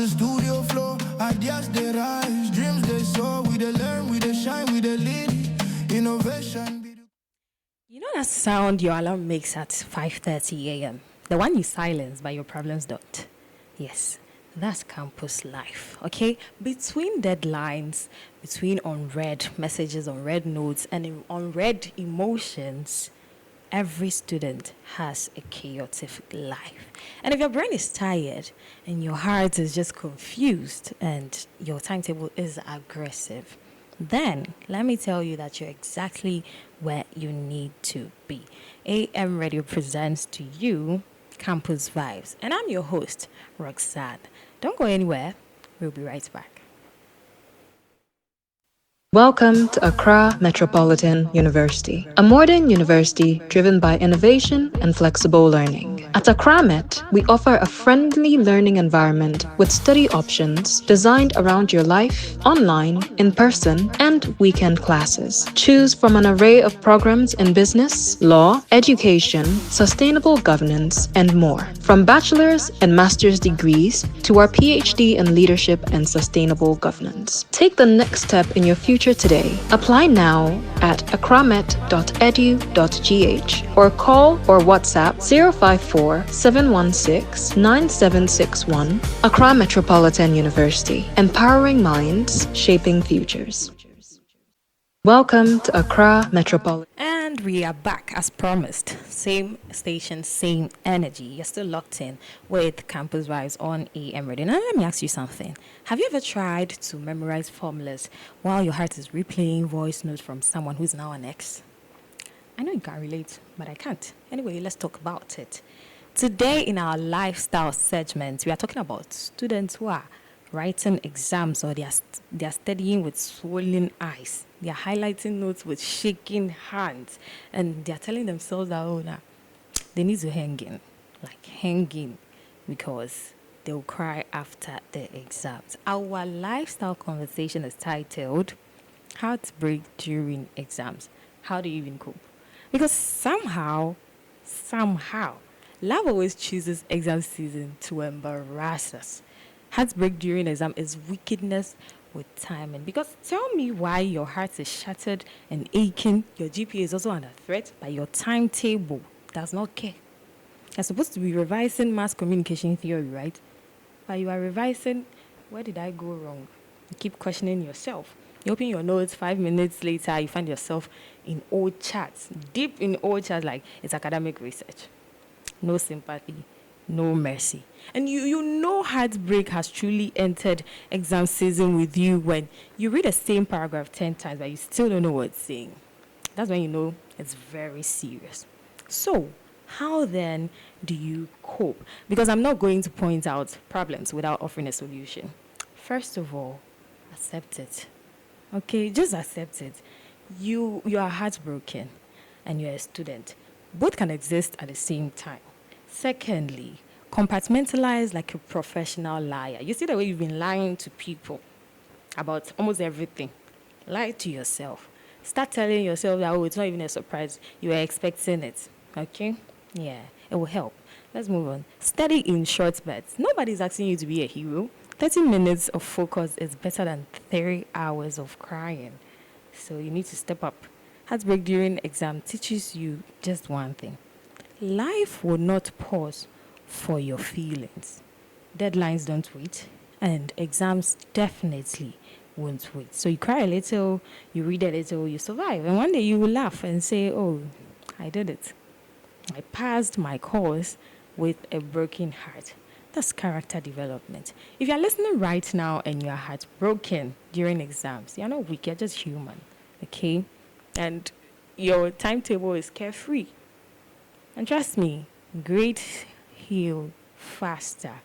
the studio floor, ideas they rise, dreams they soar. We they learn, we they shine, we they lead. Innovation. You know that sound your alarm makes at 5:30 a.m.? The one you silence by your problems don't. Yes, that's campus life, okay? Between deadlines, between unread messages, unread notes, and unread emotions, every student has a chaotic life. And if your brain is tired and your heart is just confused and your timetable is aggressive, then let me tell you that you're exactly where you need to be. AM Radio presents to you Campus Vibes, and I'm your host, Roxanne. Don't go anywhere. We'll be right back. Welcome to Accra Metropolitan University, a modern university driven by innovation and flexible learning. At Accra Met, we offer a friendly learning environment with study options designed around your life, online, in person, and weekend classes. Choose from an array of programs in business, law, education, sustainable governance, and more. From bachelor's and master's degrees to our PhD in leadership and sustainable governance. Take the next step in your future today. Apply now at akramet.edu.gh or call or WhatsApp 054-716-9761. Accra Metropolitan University, empowering minds, shaping futures. Welcome to Accra Metropolitan. And we are back as promised. Same station, same energy. You're still locked in with Campus Vibes on AM Radio. Now let me ask you something. Have you ever tried to memorize formulas while your heart is replaying voice notes from someone who's now an ex? I know you can't relate, but I can't. Anyway, let's talk about it. Today in our lifestyle segment, we are talking about students who are writing exams or they are studying with swollen eyes. They are highlighting notes with shaking hands, and they are telling themselves that, they need to hang in, because they will cry after the exams. Our lifestyle conversation is titled Heartbreak During Exams. How do you even cope? Because somehow, love always chooses exam season to embarrass us. Heartbreak during exam is wickedness with timing. Because tell me why your heart is shattered and aching, your GPA is also under threat, but your timetable does not care. You're supposed to be revising mass communication theory, right? But you are revising, where did I go wrong? You keep questioning yourself. You open your notes, 5 minutes later, you find yourself in old charts, deep in old charts, like it's academic research. No sympathy, no mercy. And you know heartbreak has truly entered exam season with you when you read the same paragraph 10 times, but you still don't know what it's saying. That's when you know it's very serious. So, how then do you cope? Because I'm not going to point out problems without offering a solution. First of all, accept it. Okay, just accept it. You are heartbroken and you're a student. Both can exist at the same time. Secondly, compartmentalize like a professional liar. You see the way you've been lying to people about almost everything. Lie to yourself. Start telling yourself that, it's not even a surprise. You are expecting it. Okay? Yeah, it will help. Let's move on. Study in short bets. Nobody's asking you to be a hero. 30 minutes of focus is better than 3 hours of crying. So you need to step up. Heartbreak during exam teaches you just one thing. Life will not pause for your feelings. Deadlines don't wait, and exams definitely won't wait. So you cry a little, you read a little, you survive. And one day you will laugh and say, I did it. I passed my course with a broken heart. That's character development. If you're listening right now and you're heartbroken during exams, you're not weak, you're just human, okay? And your timetable is carefree. And trust me, grades heal faster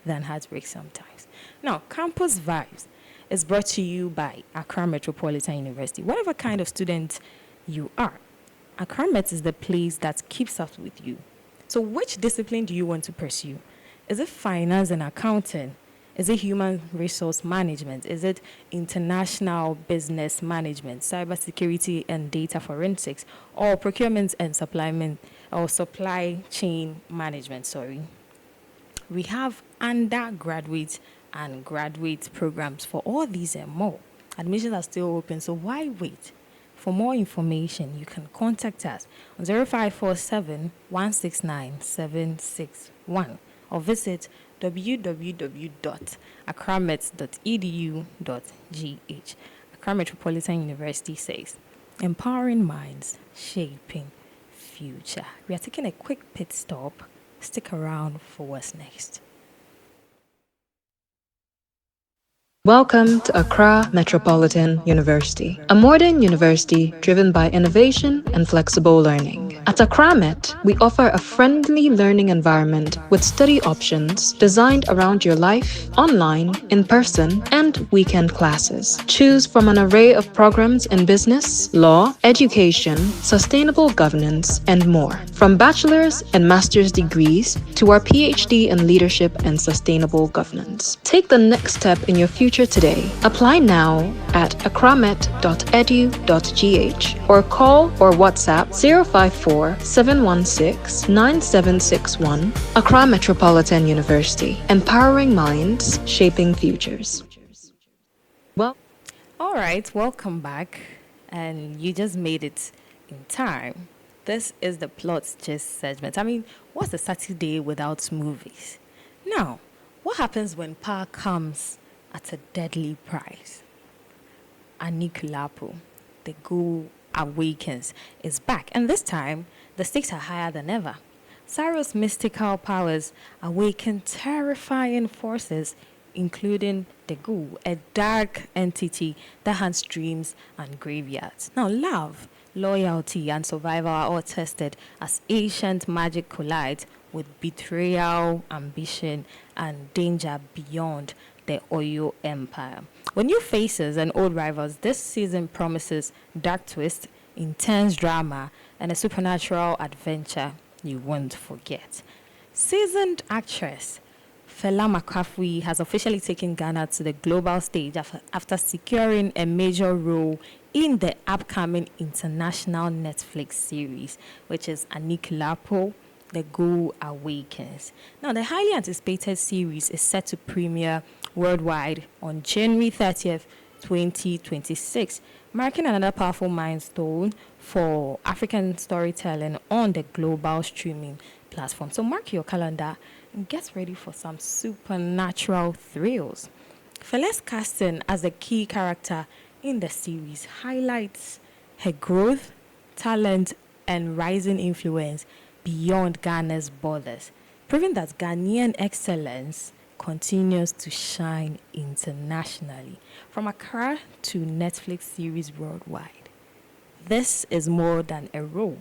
than heartbreak sometimes. Now, Campus Vibes is brought to you by Accra Metropolitan University. Whatever kind of student you are, Accra Met is the place that keeps up with you. So which discipline do you want to pursue? Is it finance and accounting? Is it human resource management? Is it international business management, cybersecurity and data forensics, or procurement and supply chain management? We have undergraduate and graduate programs for all these and more. Admissions are still open, so why wait? For more information, you can contact us on 0547 169 761 or visit www.accramet.edu.gh. Accra Metropolitan University says, empowering minds, shaping future. We are taking a quick pit stop. Stick around for what's next. Welcome to Accra Metropolitan University, a modern university driven by innovation and flexible learning. At Accra Met, we offer a friendly learning environment with study options designed around your life, online, in person, and weekend classes. Choose from an array of programs in business, law, education, sustainable governance, and more. From bachelor's and master's degrees to our PhD in leadership and sustainable governance. Take the next step in your future today. Apply now at accramet.edu.gh or call or WhatsApp 054 716 9761. Accra Metropolitan University, empowering minds, shaping futures. Well, all right, welcome back, and you just made it in time. This is the Plot Jist segment. I mean, what's a Saturday without movies? Now, what happens when power comes at a deadly price? Aníkúlápò, the Ghoul Awakens, is back, and this time the stakes are higher than ever. Saro's mystical powers awaken terrifying forces, including the Ghoul, a dark entity that haunts dreams and graveyards. Now, love, loyalty, and survival are all tested as ancient magic collides with betrayal, ambition, and danger beyond the Oyo Empire. With new faces and old rivals, this season promises dark twist, intense drama, and a supernatural adventure you won't forget. Seasoned actress Fela McCaffrey has officially taken Ghana to the global stage after securing a major role in the upcoming international Netflix series, which is Aníkúlápò, the Ghoul Awakens. Now, the highly anticipated series is set to premiere worldwide on January 30th, 2026, marking another powerful milestone for African storytelling on the global streaming platform. So mark your calendar and get ready for some supernatural thrills. Fela's casting as a key character in the series highlights her growth, talent, and rising influence beyond Ghana's borders, proving that Ghanaian excellence continues to shine internationally, from Accra to Netflix series worldwide. This is more than a role.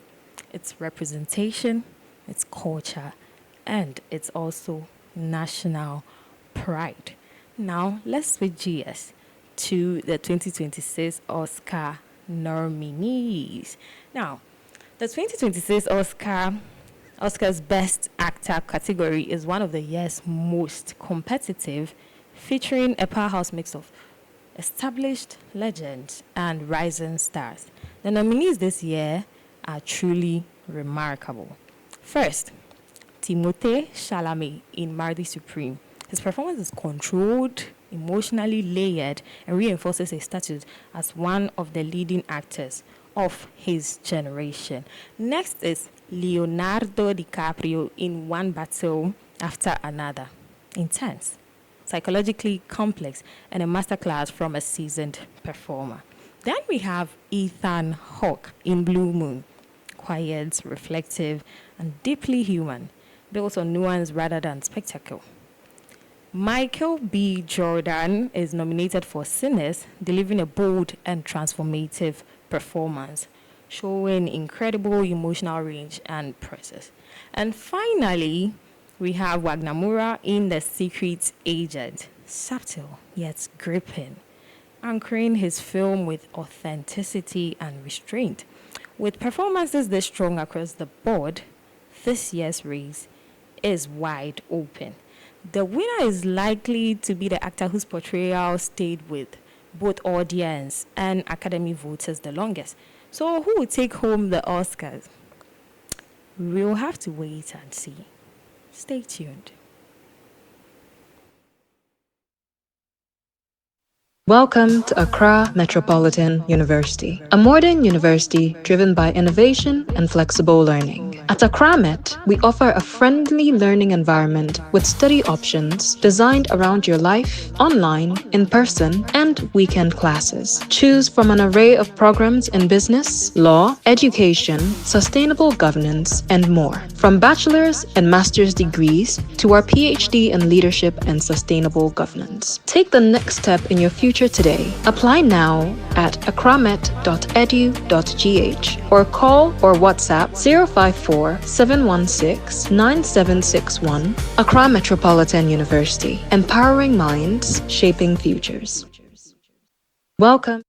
It's representation, it's culture, and it's also national pride. Now, let's switch gears to the 2026 Oscar nominees. Now, the 2026 Oscar's Best Actor category is one of the year's most competitive, featuring a powerhouse mix of established legends and rising stars. The nominees this year are truly remarkable. First, Timothée Chalamet in Mardi Supreme. His performance is controlled, emotionally layered, and reinforces his status as one of the leading actors of his generation. Next is Leonardo DiCaprio in One Battle After Another. Intense, psychologically complex, and a masterclass from a seasoned performer. Then we have Ethan Hawke in Blue Moon. Quiet, reflective, and deeply human, built on nuance rather than spectacle. Michael B. Jordan is nominated for Sinners, delivering a bold and transformative performance, showing incredible emotional range and presence. And finally, we have Wagnamura in The Secret Agent, subtle yet gripping, anchoring his film with authenticity and restraint. With performances this strong across the board, this year's race is wide open. The winner is likely to be the actor whose portrayal stayed with both audience and Academy voters the longest. So who will take home the Oscars? We'll have to wait and see. Stay tuned. Welcome to Accra Metropolitan University, a modern university driven by innovation and flexible learning. At Accra Met, we offer a friendly learning environment with study options designed around your life, online, in person, and weekend classes. Choose from an array of programs in business, law, education, sustainable governance, and more. From bachelor's and master's degrees to our PhD in leadership and sustainable governance. Take the next step in your future today. Apply now at accramet.edu.gh or call or WhatsApp 054 716 9761. Accra Metropolitan University, empowering minds, shaping futures. Welcome.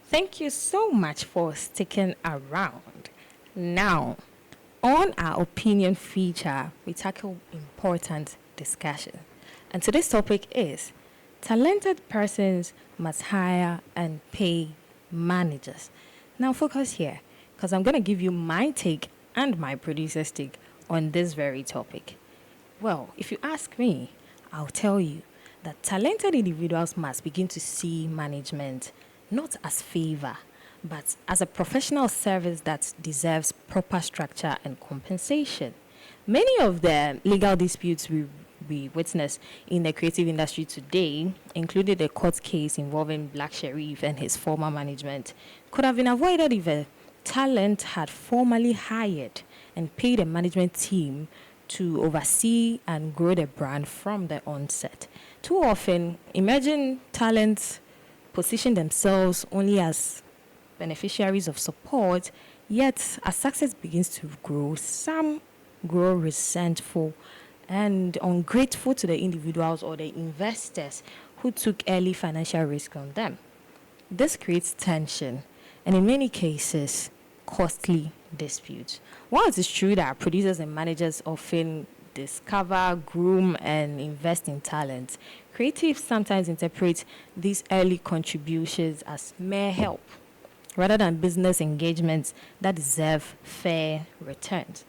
Thank you so much for sticking around. Now, on our opinion feature, we tackle important discussion. And today's topic is talented persons must hire and pay managers. Now focus here, because I'm going to give you my take and my producer's take on this very topic. Well, if you ask me, I'll tell you that talented individuals must begin to see management not as favor, but as a professional service that deserves proper structure and compensation. Many of the legal disputes we witness in the creative industry today, including the court case involving Black Sherif and his former management, could have been avoided if a talent had formally hired and paid a management team to oversee and grow the brand from the onset. Too often, emerging talents position themselves only as beneficiaries of support, yet as success begins to grow, some grow resentful and ungrateful to the individuals or the investors who took early financial risk on them. This creates tension and, in many cases, costly disputes. While it is true that producers and managers often discover, groom, and invest in talent, creatives sometimes interpret these early contributions as mere help rather than business engagements that deserve fair returns.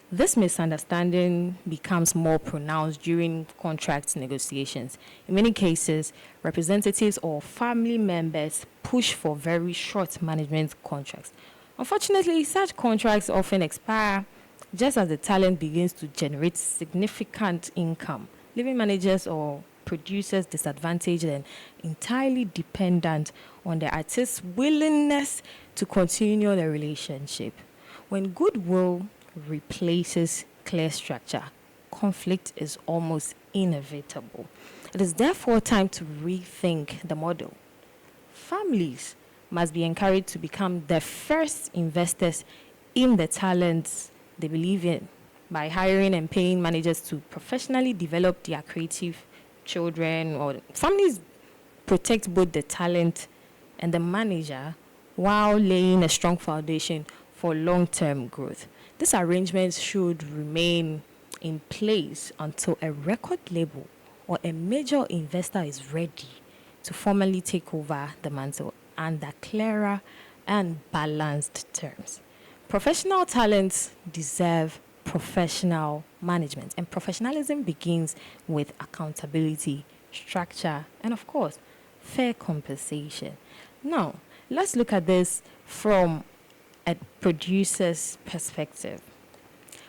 This misunderstanding becomes more pronounced during contract negotiations. In many cases, representatives or family members push for very short management contracts. Unfortunately, such contracts often expire just as the talent begins to generate significant income, leaving managers or producers disadvantaged and entirely dependent on the artist's willingness to continue the relationship. When goodwill replaces clear structure, conflict is almost inevitable. It is therefore time to rethink the model. Families must be encouraged to become the first investors in the talents they believe in by hiring and paying managers to professionally develop their creative children, or families protect both the talent and the manager while laying a strong foundation for long-term growth. These arrangements should remain in place until a record label or a major investor is ready to formally take over the mantle under clearer and balanced terms. Professional talents deserve professional management, and professionalism begins with accountability, structure, and of course, fair compensation. Now, let's look at this from a producer's perspective.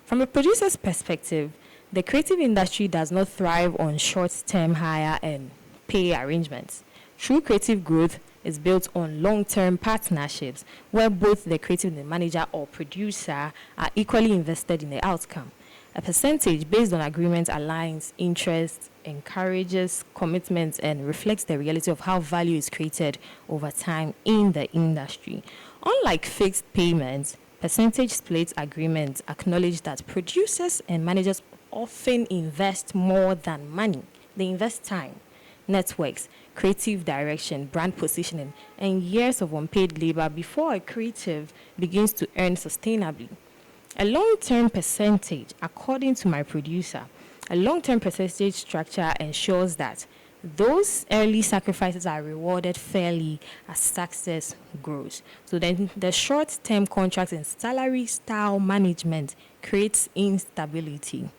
From a producer's perspective, the creative industry does not thrive on short-term hire and pay arrangements. True creative growth is built on long-term partnerships where both the creative and the manager or producer are equally invested in the outcome. A percentage based on agreement aligns interests, encourages commitment, and reflects the reality of how value is created over time in the industry. Unlike fixed payments, percentage split agreements acknowledge that producers and managers often invest more than money. They invest time, networks, creative direction, brand positioning, and years of unpaid labor before a creative begins to earn sustainably. A long-term percentage, according to my producer, a long-term percentage structure ensures that those early sacrifices are rewarded fairly as success grows. So then the short-term contracts and salary style management creates instability.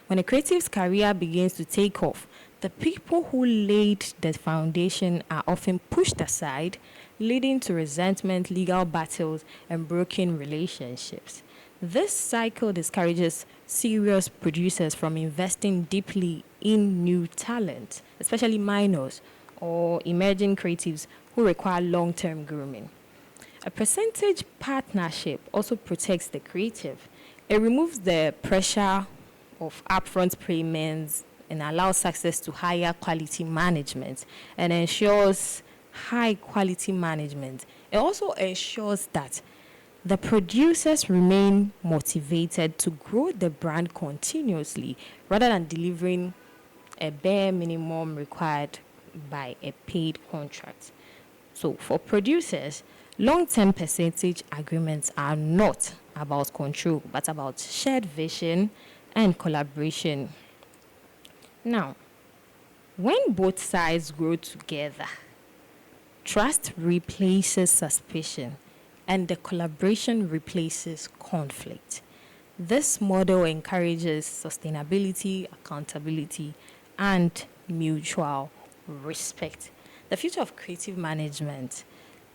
When a creative's career begins to take off, The people who laid the foundation are often pushed aside, leading to resentment, legal battles, and broken relationships. This cycle discourages serious producers from investing deeply in new talent, especially minors or emerging creatives who require long-term grooming. A percentage partnership also protects the creative. It removes the pressure of upfront payments and allows access to higher quality management and ensures high quality management. It also ensures that the producers remain motivated to grow the brand continuously rather than delivering a bare minimum required by a paid contract. So, for producers, long term percentage agreements are not about control but about shared vision and collaboration. Now, when both sides grow together, trust replaces suspicion and the collaboration replaces conflict. This model encourages sustainability, accountability, and mutual respect. The future of creative management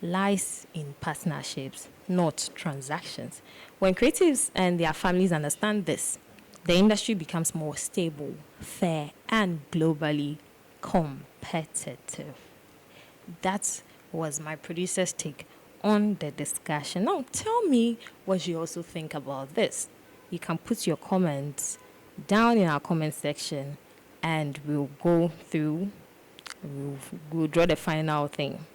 lies in partnerships, not transactions. When creatives and their families understand this, the industry becomes more stable, fair, and globally competitive. That was my producer's take on the discussion. Now, tell me what you also think about this. You can put your comments down in our comment section and we'll go through, we'll draw the final thing.